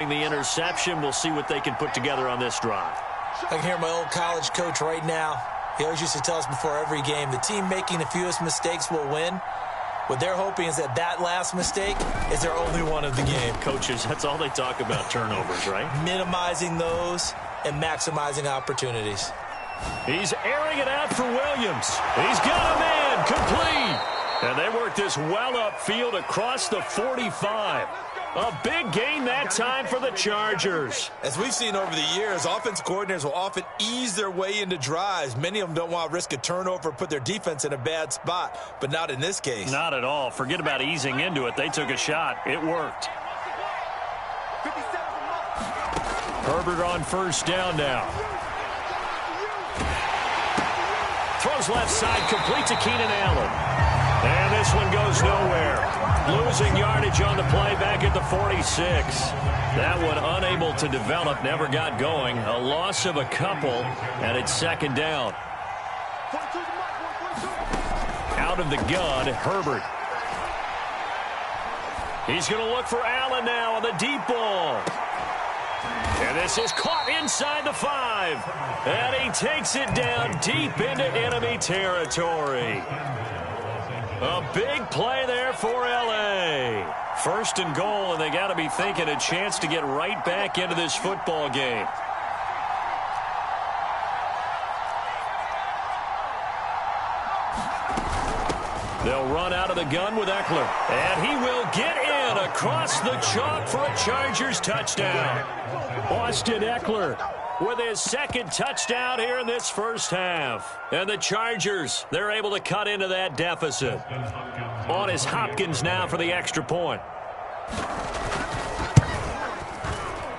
The interception. We'll see what they can put together on this drive. I can hear my old college coach right now. He always used to tell us before every game, the team making the fewest mistakes will win. What they're hoping is that last mistake is their only one of the game. Coaches, that's all they talk about, turnovers, right? Minimizing those and maximizing opportunities. He's airing it out for Williams. He's got a man complete. And they work this well upfield across the 45. A big gain that time for the Chargers. As we've seen over the years, offense coordinators will often ease their way into drives. Many of them don't want to risk a turnover or put their defense in a bad spot, but not in this case. Not at all. Forget about easing into it. They took a shot. It worked. Herbert on first down now. Throws left side, complete to Keenan Allen. And this one goes nowhere. Losing yardage on the play back at the 46. That one unable to develop, never got going. A loss of a couple, and it's second down. Out of the gun, Herbert. He's going to look for Allen now on the deep ball. And this is caught inside the 5. And he takes it down deep into enemy territory. A big play there for L.A. First and goal, and they got to be thinking a chance to get right back into this football game. They'll run out of the gun with Eckler. And he will get in across the chalk for a Chargers touchdown. Austin Eckler with his second touchdown here in this first half. And the Chargers, they're able to cut into that deficit. On is Hopkins now for the extra point.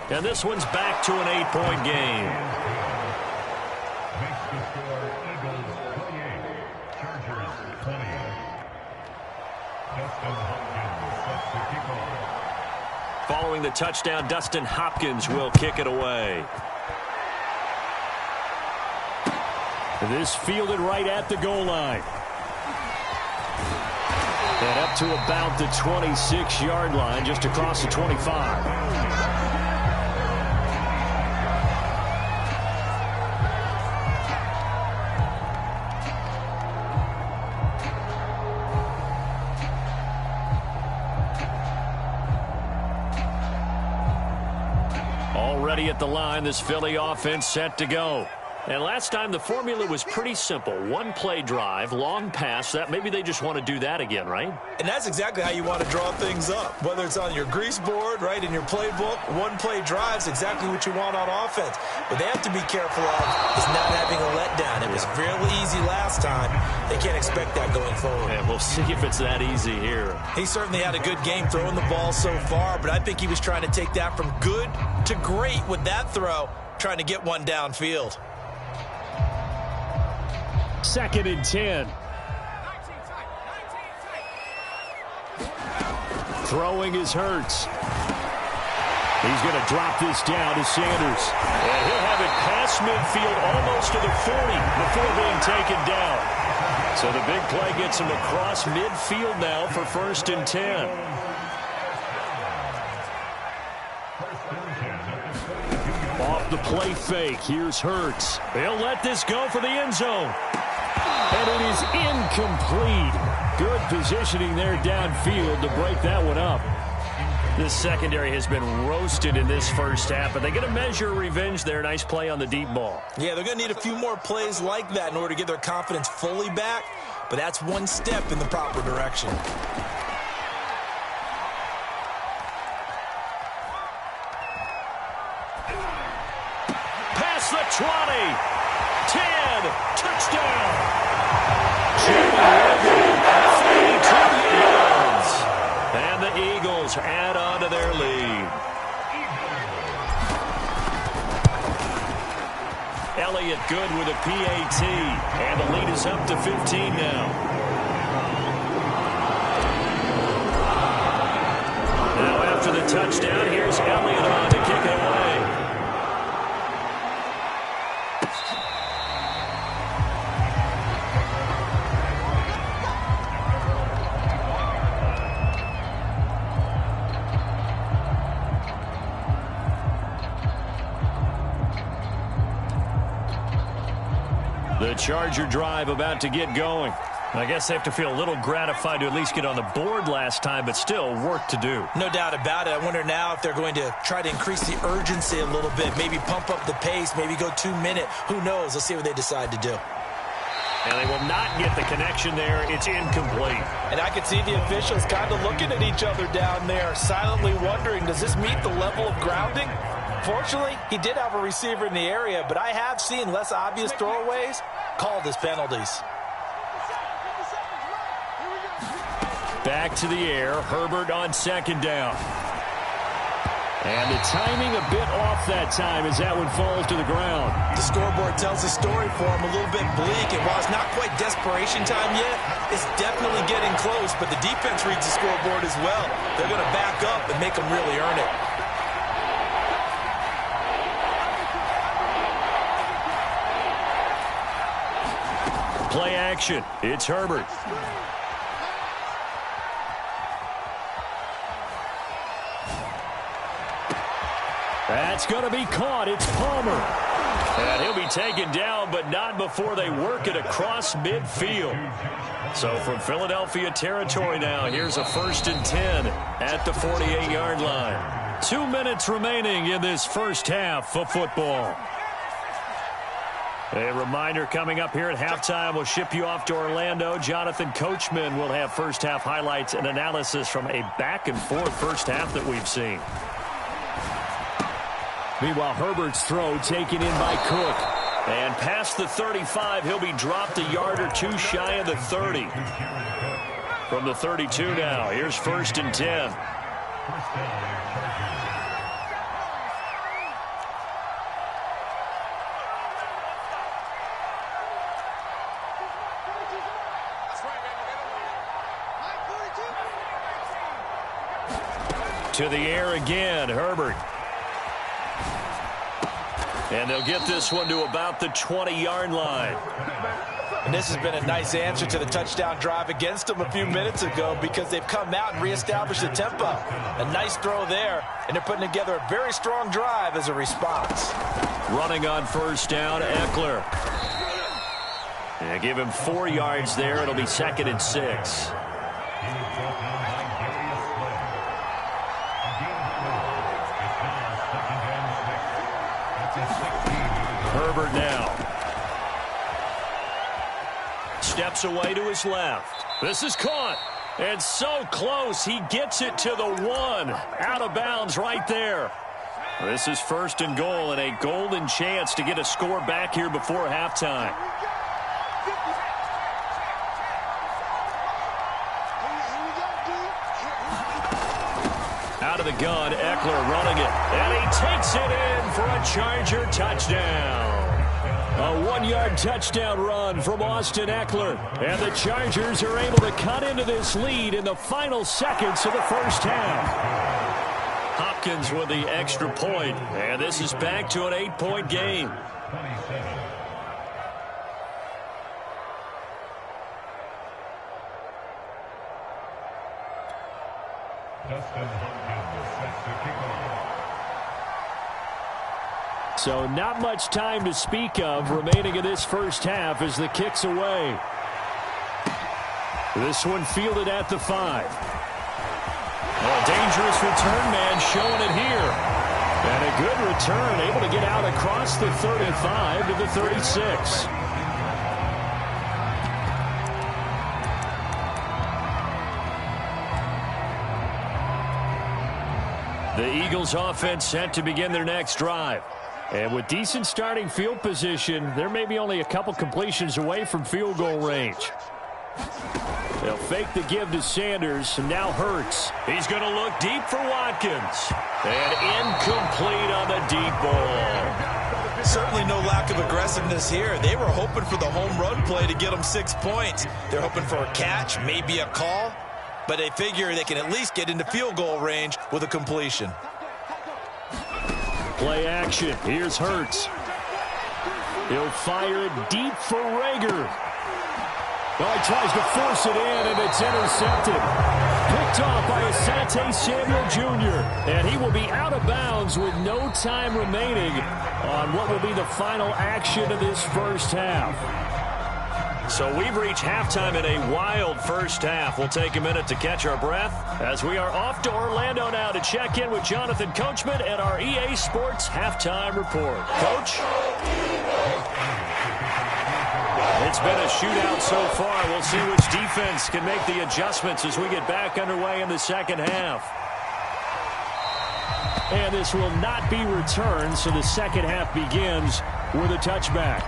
And this one's back to an 8-point game. Following the touchdown, Dustin Hopkins will kick it away. This fielded right at the goal line. And up to about the 26-yard line, just across the 25. Already at the line, this Philly offense set to go. And last time the formula was pretty simple. One play drive, long pass. That maybe they just want to do that again, right? And that's exactly how you want to draw things up. Whether it's on your grease board, right, in your playbook, one play drive is exactly what you want on offense. What they have to be careful of is not having a letdown. It was fairly easy last time. They can't expect that going forward. And we'll see if it's that easy here. He certainly had a good game throwing the ball so far, but I think he was trying to take that from good to great with that throw, trying to get one downfield. Second and 10. Throwing is Hurts. He's going to drop this down to Sanders. And he'll have it past midfield almost to the 40 before being taken down. So the big play gets him across midfield now for first and 10. Off the play fake, here's Hurts. They'll let this go for the end zone. And it is incomplete. Good positioning there downfield to break that one up. This secondary has been roasted in this first half, but they're going to measure revenge there. Nice play on the deep ball. Yeah, they're going to need a few more plays like that in order to get their confidence fully back, but that's one step in the proper direction. Past the 20. 10. Touchdown. 42 yards. And the Eagles add on to their lead. Elliott good with a PAT. And the lead is up to 15 now. Now after the touchdown, here's Elliott on to kick it away. The Charger drive about to get going. I guess they have to feel a little gratified to at least get on the board last time, but still work to do. No doubt about it. I wonder now if they're going to try to increase the urgency a little bit, maybe pump up the pace, maybe go 2 minute. Who knows? Let's see what they decide to do. And they will not get the connection there. It's incomplete. And I can see the officials kind of looking at each other down there, silently wondering, does this meet the level of grounding? Fortunately, he did have a receiver in the area, but I have seen less obvious throwaways called as penalties. Back to the air. Herbert on second down. And the timing a bit off that time as that one falls to the ground. The scoreboard tells a story for him, a little bit bleak. And while it's not quite desperation time yet, it's definitely getting close. But the defense reads the scoreboard as well. They're going to back up and make them really earn it. Play action. It's Herbert. That's going to be caught. It's Palmer. And he'll be taken down, but not before they work it across midfield. So from Philadelphia territory now, here's a 1st and 10 at the 48-yard line. 2 minutes remaining in this first half of football. A reminder coming up here at halftime, we'll ship you off to Orlando. Jonathan Coachman will have first half highlights and analysis from a back-and-forth first half that we've seen. Meanwhile, Herbert's throw taken in by Cook. And past the 35, he'll be dropped a yard or two shy of the 30. From the 32 now, here's 1st and 10. To the air again, Herbert. And they'll get this one to about the 20-yard line. And this has been a nice answer to the touchdown drive against them a few minutes ago because they've come out and reestablished the tempo. A nice throw there, and they're putting together a very strong drive as a response. Running on first down, Eckler. And give him 4 yards there. It'll be 2nd and 6. Herbert now. Steps away to his left. This is caught. And so close, he gets it to the 1. Out of bounds right there. This is 1st and goal and a golden chance to get a score back here before halftime. Out of the gun, Eckler running it. And he takes it in for a Charger touchdown. A 1-yard touchdown run from Austin Eckler. And the Chargers are able to cut into this lead in the final seconds of the first half. Hopkins with the extra point. And this is back to an 8-point game. So not much time to speak of remaining in this first half as the kick's away. This one fielded at the 5. A dangerous return man showing it here. And a good return, able to get out across the 35 to the 36. The Eagles offense set to begin their next drive. And with decent starting field position, there may be only a couple completions away from field goal range. They'll fake the give to Sanders, and now Hurts. He's going to look deep for Watkins. And incomplete on the deep ball. Certainly no lack of aggressiveness here. They were hoping for the home run play to get them 6 points. They're hoping for a catch, maybe a call. But they figure they can at least get into field goal range with a completion. Play action. Here's Hurts. He'll fire it deep for Rager. Well, he tries to force it in, and it's intercepted. Picked off by Asante Samuel Jr., and he will be out of bounds with no time remaining on what will be the final action of this first half. So we've reached halftime in a wild first half. We'll take a minute to catch our breath as we are off to Orlando now to check in with Jonathan Coachman at our EA Sports Halftime Report. Coach? It's been a shootout so far. We'll see which defense can make the adjustments as we get back underway in the second half. And this will not be returned, so the second half begins with a touchback.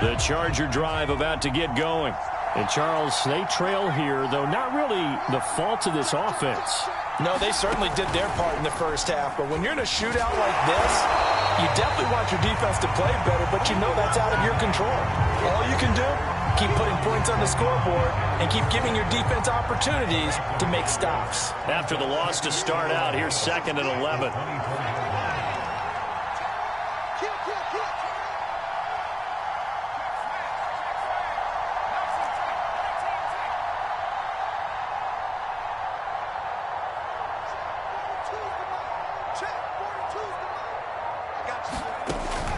The Charger drive about to get going. And, Charles, they trail here, though not really the fault of this offense. No, they certainly did their part in the first half. But when you're in a shootout like this, you definitely want your defense to play better, but you know that's out of your control. All you can do, keep putting points on the scoreboard and keep giving your defense opportunities to make stops. After the loss to start out, here's 2nd and 11.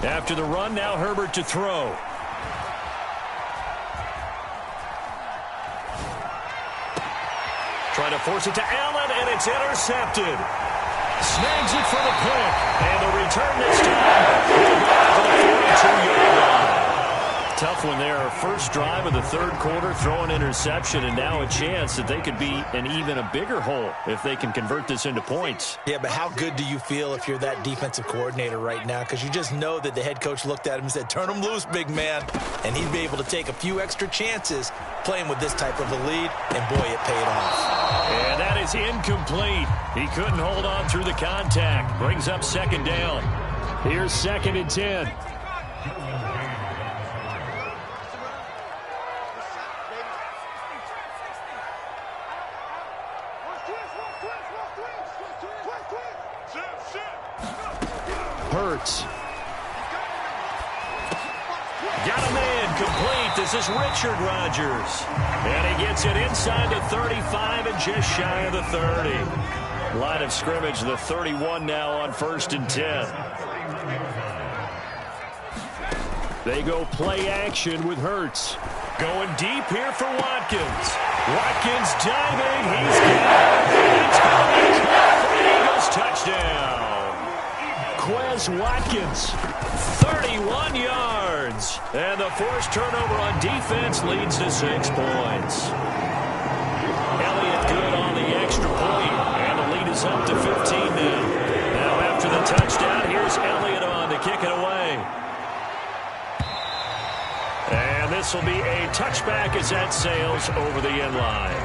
After the run, now Herbert to throw. Trying to force it to Allen, and it's intercepted. Snags it for the pick, and the return this time will go out to the 42-yard line. Tough one there. First drive of the third quarter, throw an interception, and now a chance that they could be in even a bigger hole if they can convert this into points. Yeah, but how good do you feel if you're that defensive coordinator right now? Because you just know that the head coach looked at him and said, turn him loose, big man. And he'd be able to take a few extra chances playing with this type of a lead, and boy, it paid off. And that is incomplete. He couldn't hold on through the contact. Brings up 2nd down. Here's 2nd and 10. Hurts. Got a man complete. This is Richard Rodgers. And he gets it inside the 35 and just shy of the 30. Line of scrimmage, the 31 now on 1st and 10. They go play action with Hurts. Going deep here for Watkins. Watkins diving. He's got it. It's going to be caught for the Eagles touchdown. Quez Watkins, 31 yards. And the forced turnover on defense leads to 6 points. Elliott good on the extra point, and the lead is up to 15 now. Now after the touchdown, here's Elliott on to kick it away. And this will be a touchback as that sails over the end line.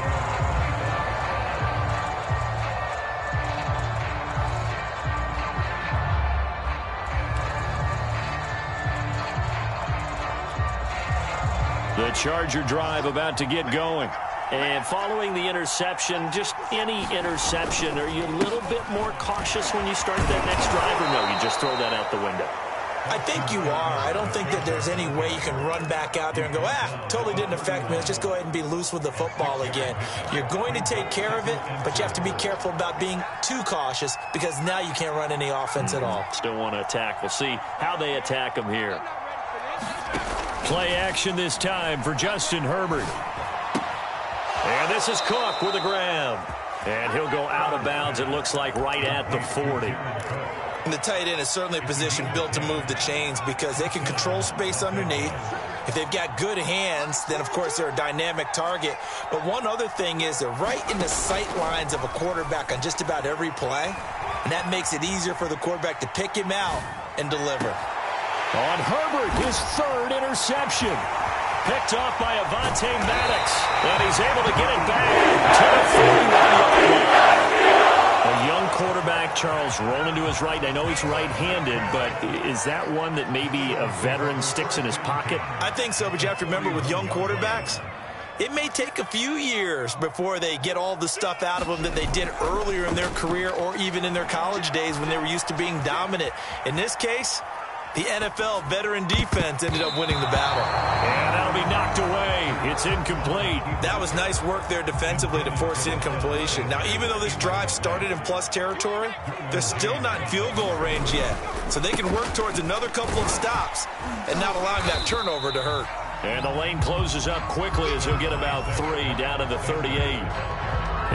The Charger drive about to get going. And following the interception, just any interception, are you a little bit more cautious when you start that next drive, or no, you just throw that out the window? I think you are. I don't think that there's any way you can run back out there and go, totally didn't affect me. Let's just go ahead and be loose with the football again. You're going to take care of it, but you have to be careful about being too cautious because now you can't run any offense at all. Still want to attack. We'll see how they attack them here. Play action this time for Justin Herbert. And this is Cook with a grab. And he'll go out of bounds, it looks like, right at the 40. And the tight end is certainly a position built to move the chains because they can control space underneath. If they've got good hands, then, of course, they're a dynamic target. But one other thing is they're right in the sight lines of a quarterback on just about every play. And that makes it easier for the quarterback to pick him out and deliver. On Herbert, his 3rd interception. Picked off by Avonte Maddox. And he's able to get it back to the 41-yard line. A young quarterback, Charles, rolling to his right. I know he's right-handed, but is that one that maybe a veteran sticks in his pocket? I think so, but you have to remember with young quarterbacks, it may take a few years before they get all the stuff out of them that they did earlier in their career or even in their college days when they were used to being dominant. In this case, The NFL veteran defense ended up winning the battle. And that'll be knocked away. It's incomplete. That was nice work there defensively to force incompletion. Now, even though this drive started in plus territory, they're still not in field goal range yet. So they can work towards another couple of stops and not allowing that turnover to hurt. And the lane closes up quickly as he'll get about 3 down to the 38.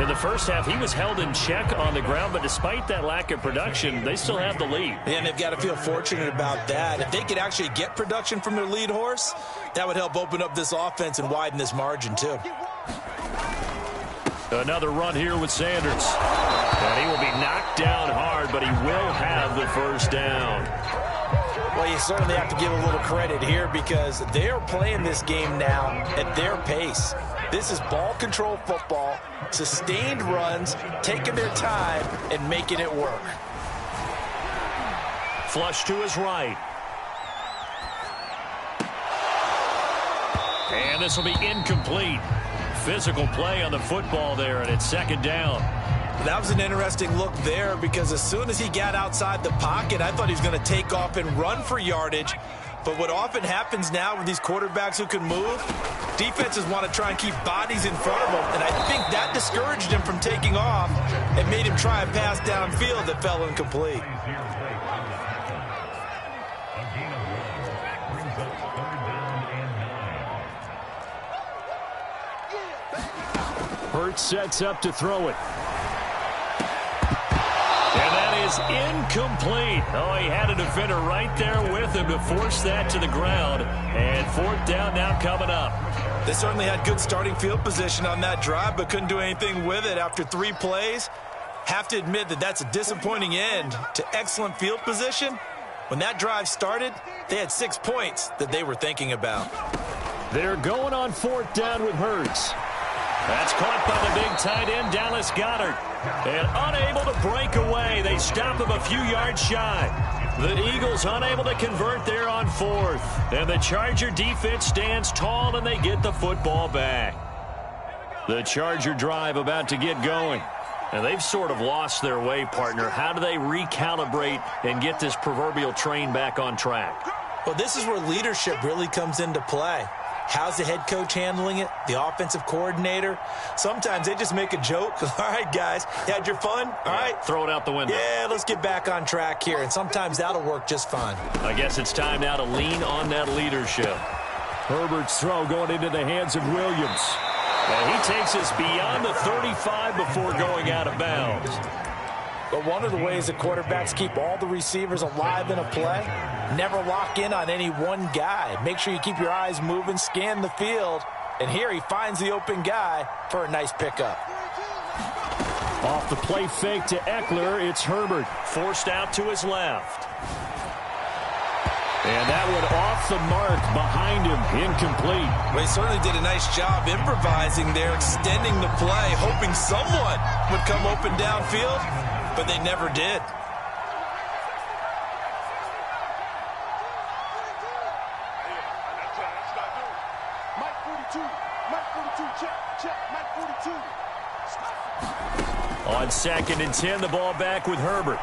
In the first half, he was held in check on the ground, but despite that lack of production, they still have the lead. And they've got to feel fortunate about that. If they could actually get production from their lead horse, that would help open up this offense and widen this margin too. Another run here with Sanders. And he will be knocked down hard, but he will have the first down. Well, you certainly have to give a little credit here because they are playing this game now at their pace. This is ball control football, sustained runs, taking their time and making it work. Flush to his right. And this will be incomplete. Physical play on the football there, and it's second down. That was an interesting look there because as soon as he got outside the pocket, I thought he was going to take off and run for yardage. But what often happens now with these quarterbacks who can move, defenses want to try and keep bodies in front of them. And I think that discouraged him from taking off and made him try a pass downfield that fell incomplete. Hurts sets up to throw it. And that is incomplete. Oh, he had a defender right there with him to force that to the ground. And fourth down now coming up. They certainly had good starting field position on that drive, but couldn't do anything with it after 3 plays. Have to admit that that's a disappointing end to excellent field position. When that drive started, they had 6 points that they were thinking about. They're going on fourth down with Hurts. That's caught by the big tight end, Dallas Goedert. And unable to break away. They stop him a few yards shy. The Eagles unable to convert there on fourth. And the Charger defense stands tall, and they get the football back. The Charger drive about to get going. And they've sort of lost their way, partner. How do they recalibrate and get this proverbial train back on track? Well, this is where leadership really comes into play. How's the head coach handling it? The offensive coordinator? Sometimes they just make a joke. All right, guys, you had your fun? All right. Throw it out the window. Yeah, let's get back on track here. And sometimes that'll work just fine. I guess it's time now to lean on that leadership. Herbert's throw going into the hands of Williams. And he takes us beyond the 35 before going out of bounds. But one of the ways that quarterbacks keep all the receivers alive in a play, never lock in on any one guy. Make sure you keep your eyes moving, scan the field. And here he finds the open guy for a nice pickup. Off the play fake to Eckler, it's Herbert. Forced out to his left. And that one off the mark behind him, incomplete. Well, he certainly did a nice job improvising there, extending the play, hoping someone would come open downfield, but they never did. On 2nd and 10, the ball back with Herbert.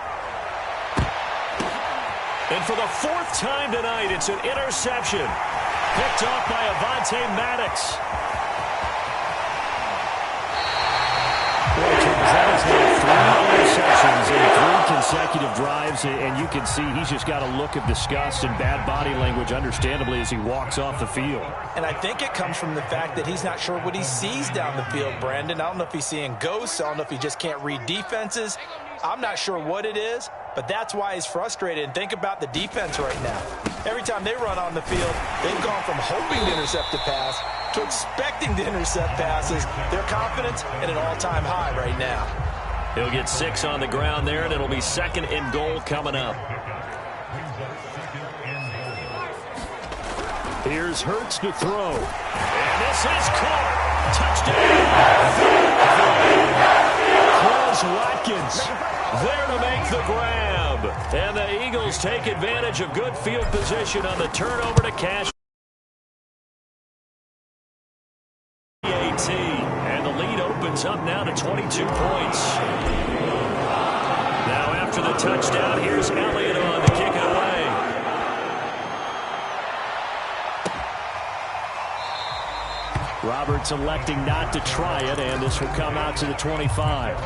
And for the 4th time tonight, it's an interception. Picked off by Avonte Maddox. He's had 3 interceptions in 3 consecutive drives, and you can see he's just got a look of disgust and bad body language, understandably, as he walks off the field. And I think it comes from the fact that he's not sure what he sees down the field, Brandon. I don't know if he's seeing ghosts. I don't know if he just can't read defenses. I'm not sure what it is, but that's why he's frustrated. And think about the defense right now. Every time they run on the field, they've gone from hoping to intercept a pass to expecting to intercept passes. Their confidence at an all-time high right now. He'll get 6 on the ground there, and it'll be 2nd and goal coming up. Here's Hurts to throw. And this is caught. Touchdown. Quez Watkins there to make the grab. And the Eagles take advantage of good field position on the turnover to Cash. And the lead opens up now to 22 points. Now after the touchdown, here's Elliott on to kick it away. Roberts electing not to try it, and this will come out to the 25.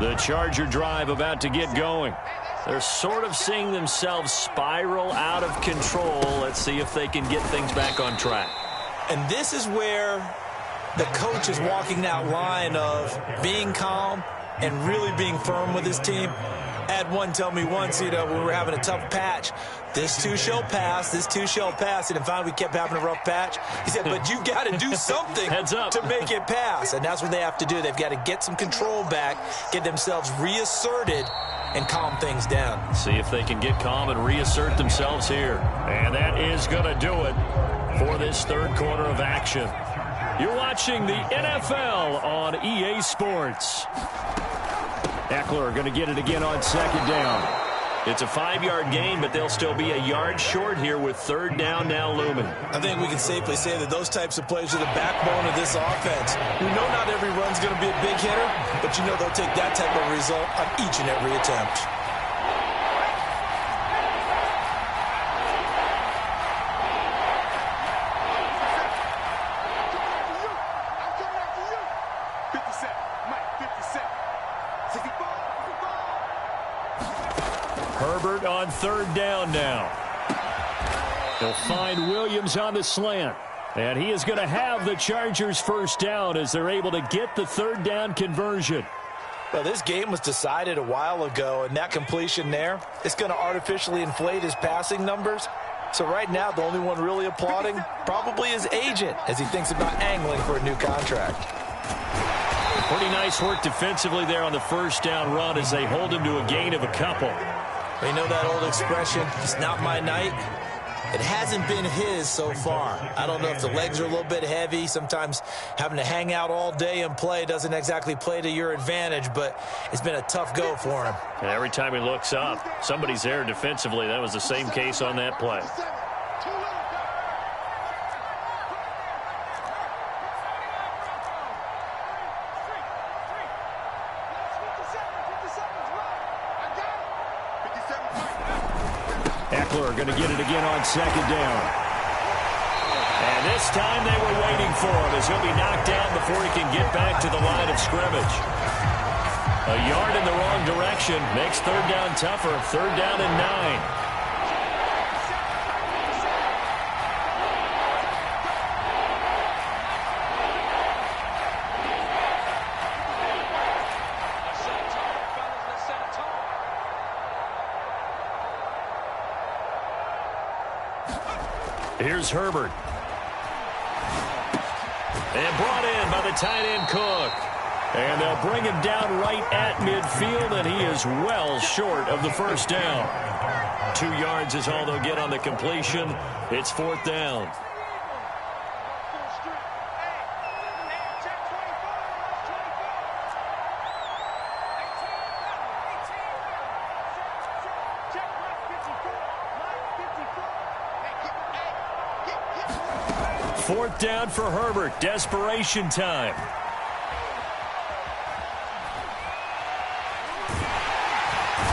The Charger drive about to get going. They're sort of seeing themselves spiral out of control. Let's see if they can get things back on track. And this is where the coach is walking that line of being calm and really being firm with his team. I had one tell me once, when we were having a tough patch, this too shall pass, this too shall pass. And finally we kept having a rough patch. He said, but you got to do something to make it pass. And that's what they have to do. They've got to get some control back, get themselves reasserted, and calm things down. See if they can get calm and reassert themselves here. And that is going to do it for this third quarter of action. You're watching the NFL on EA Sports. Ekeler going to get it again on second down. It's a 5-yard gain, but they'll still be a yard short here with third down now looming. I think we can safely say that those types of plays are the backbone of this offense. We know not every run's going to be a big hitter, but you know they'll take that type of result on each and every attempt. Herbert on third down now. He'll find Williams on the slant. And he is going to have the Chargers first down as they're able to get the third down conversion. Well, this game was decided a while ago, and that completion there, it's going to artificially inflate his passing numbers. So right now, the only one really applauding probably his agent as he thinks about angling for a new contract. Pretty nice work defensively there on the first down run as they hold him to a gain of a couple. You know that old expression, it's not my night. It hasn't been his so far. I don't know if the legs are a little bit heavy. Sometimes having to hang out all day and play doesn't exactly play to your advantage, but it's been a tough go for him. And every time he looks up, somebody's there defensively. That was the same case on that play. Ekeler going to get it again on second down. And this time they were waiting for him as he'll be knocked down before he can get back to the line of scrimmage. A yard in the wrong direction makes third down tougher. Third down and 9. Here's Herbert. And brought in by the tight end Cook. And they'll bring him down right at midfield, and he is well short of the first down. 2 yards is all they'll get on the completion. It's fourth down. Fourth down for Herbert. Desperation time.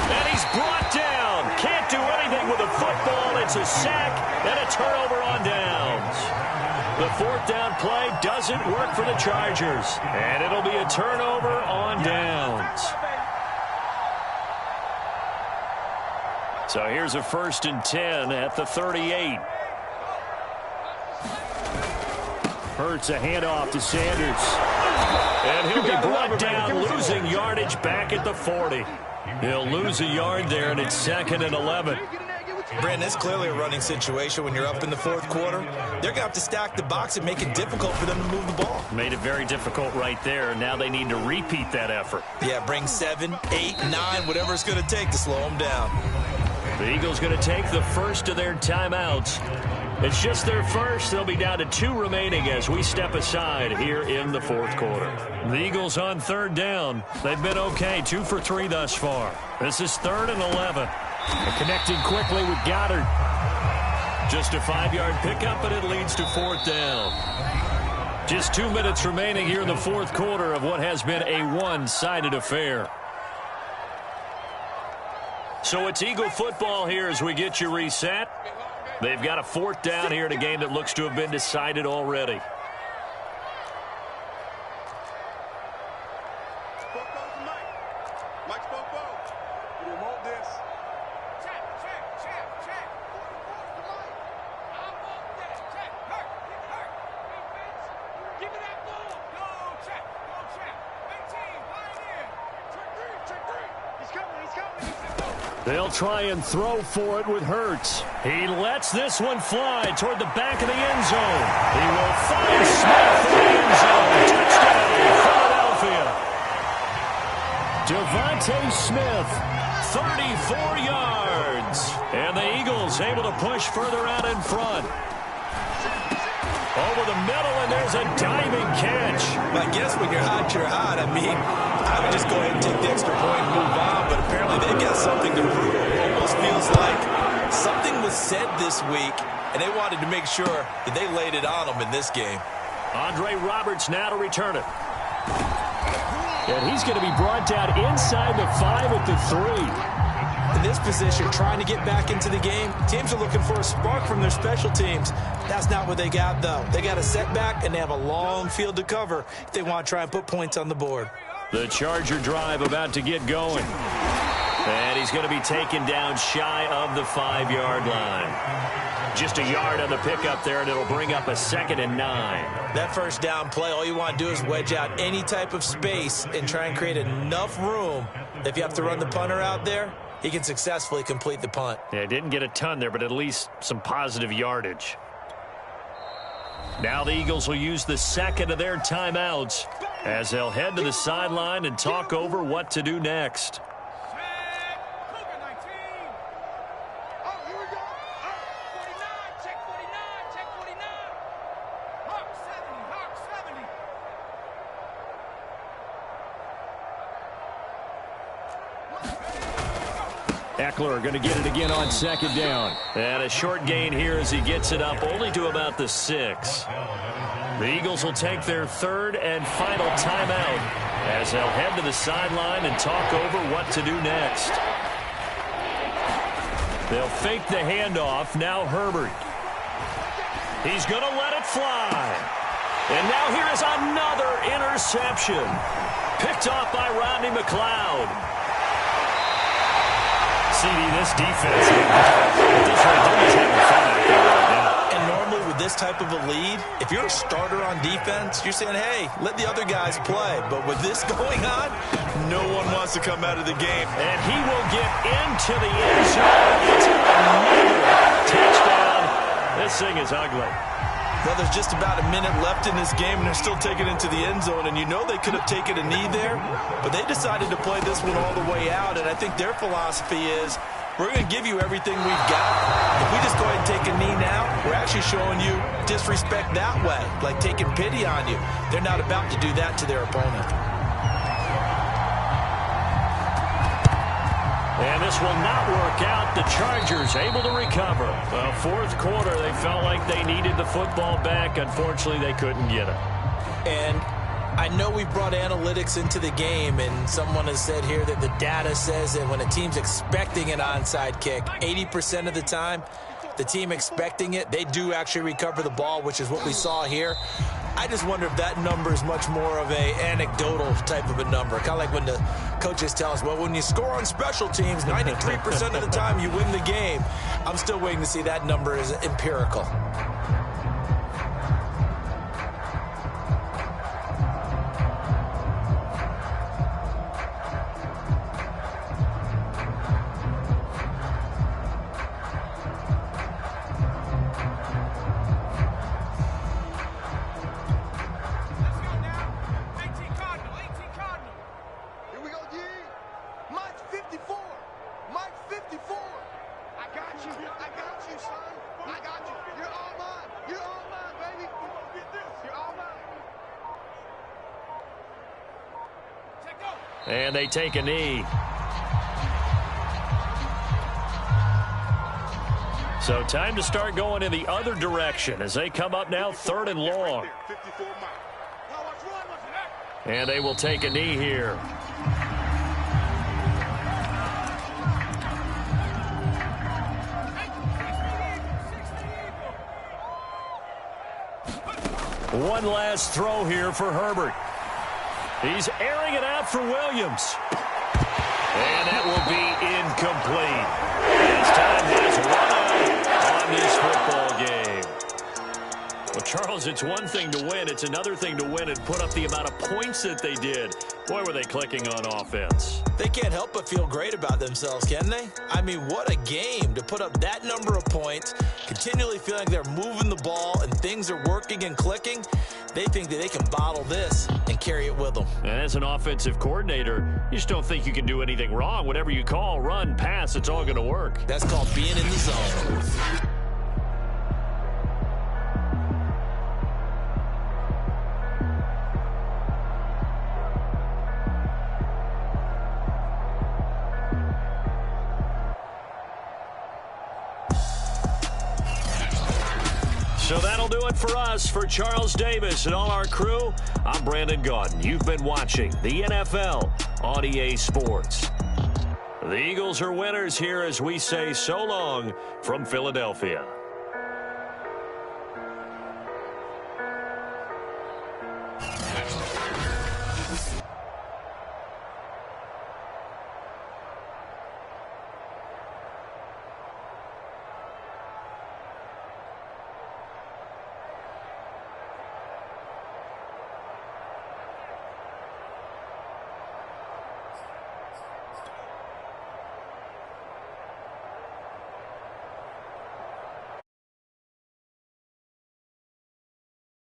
And he's brought down. Can't do anything with a football. It's a sack and a turnover on downs. The fourth down play doesn't work for the Chargers. And it'll be a turnover on downs. So here's a 1st and 10 at the 38. Hurts a handoff to Sanders. And he'll be brought down, losing yardage back at the 40. He'll lose a yard there, and it's 2nd and 11. Brandon, it's clearly a running situation when you're up in the fourth quarter. They're going to have to stack the box and make it difficult for them to move the ball. Made it very difficult right there. Now they need to repeat that effort. Yeah, bring 7, 8, 9, whatever it's going to take to slow them down. The Eagles going to take the first of their timeouts. It's just their first. They'll be down to 2 remaining as we step aside here in the fourth quarter. The Eagles on third down. They've been okay, 2 for 3 thus far. This is 3rd and 11. Connecting quickly with Goddard. Just a 5-yard pickup, and it leads to fourth down. Just 2 minutes remaining here in the fourth quarter of what has been a one-sided affair. So it's Eagle football here as we get you reset. They've got a 4th down here in a game that looks to have been decided already. They'll try and throw for it with Hurts. He lets this one fly toward the back of the end zone. He will find Smith in the end zone. Touchdown, Philadelphia. Devontae Smith, 34 yards. And the Eagles able to push further out in front. Over the middle, and there's a diving catch. I guess when you're hot, you're hot. I mean, I would just go ahead and take the extra point and move on, but apparently they've got something to prove. It almost feels like something was said this week, and they wanted to make sure that they laid it on them in this game. Andre Roberts now to return it. And he's going to be brought down inside the 5 at the 3. In this position, trying to get back into the game, teams are looking for a spark from their special teams. That's not what they got, though. They got a setback, and they have a long field to cover if they want to try and put points on the board. The Charger drive about to get going. And he's going to be taken down shy of the 5-yard line. Just a yard on the pickup there, and it'll bring up a 2nd and 9. That first down play, all you want to do is wedge out any type of space and try and create enough room. If you have to run the punter out there, he can successfully complete the punt. Yeah, didn't get a ton there, but at least some positive yardage. Now the Eagles will use the 2nd of their timeouts as they'll head to the sideline and talk over what to do next. Eckler going to get it again on 2nd down. And a short gain here as he gets it up only to about the 6. The Eagles will take their 3rd and final timeout as they'll head to the sideline and talk over what to do next. They'll fake the handoff. Now Herbert. He's going to let it fly. And now here is another interception. Picked off by Rodney McLeod. CD, this defense, this is having fun out there right now. And normally with this type of a lead, if you're a starter on defense, you're saying, hey, let the other guys play. But with this going on, no one wants to come out of the game. And he will get into the end zone. It's another touchdown. This thing is ugly. Well, there's just about a minute left in this game, and they're still taking it into the end zone. And you know they could have taken a knee there, but they decided to play this one all the way out. And I think their philosophy is, we're going to give you everything we've got. If we just go ahead and take a knee now, we're actually showing you disrespect that way, like taking pity on you. They're not about to do that to their opponent. And this will not work out. The Chargers able to recover. Well, 4th quarter, they felt like they needed the football back. Unfortunately, they couldn't get it. And I know we brought analytics into the game, and someone has said here that the data says that when a team's expecting an onside kick, 80% of the time, the team expecting it, they do actually recover the ball, which is what we saw here. I just wonder if that number is much more of a anecdotal type of a number. Kind of like when the coaches tell us, well, when you score on special teams, 93% of the time you win the game. I'm still waiting to see that number is empirical. And they take a knee. So time to start going in the other direction as they come up now 3rd and long. And they will take a knee here. One last throw here for Herbert. He's airing it out for Williams. And that will be incomplete. As time has run out on this football game. Well, Charles, it's one thing to win. It's another thing to win and put up the amount of points that they did. Boy, were they clicking on offense. They can't help but feel great about themselves, can they? I mean, what a game to put up that number of points, continually feeling like they're moving the ball and things are working and clicking. They think that they can bottle this and carry it with them. And as an offensive coordinator, you just don't think you can do anything wrong. Whatever you call, run, pass, it's all going to work. That's called being in the zone. So that'll do it for us. For Charles Davis and all our crew, I'm Brandon Gaudin. You've been watching the NFL on EA Sports. The Eagles are winners here as we say so long from Philadelphia.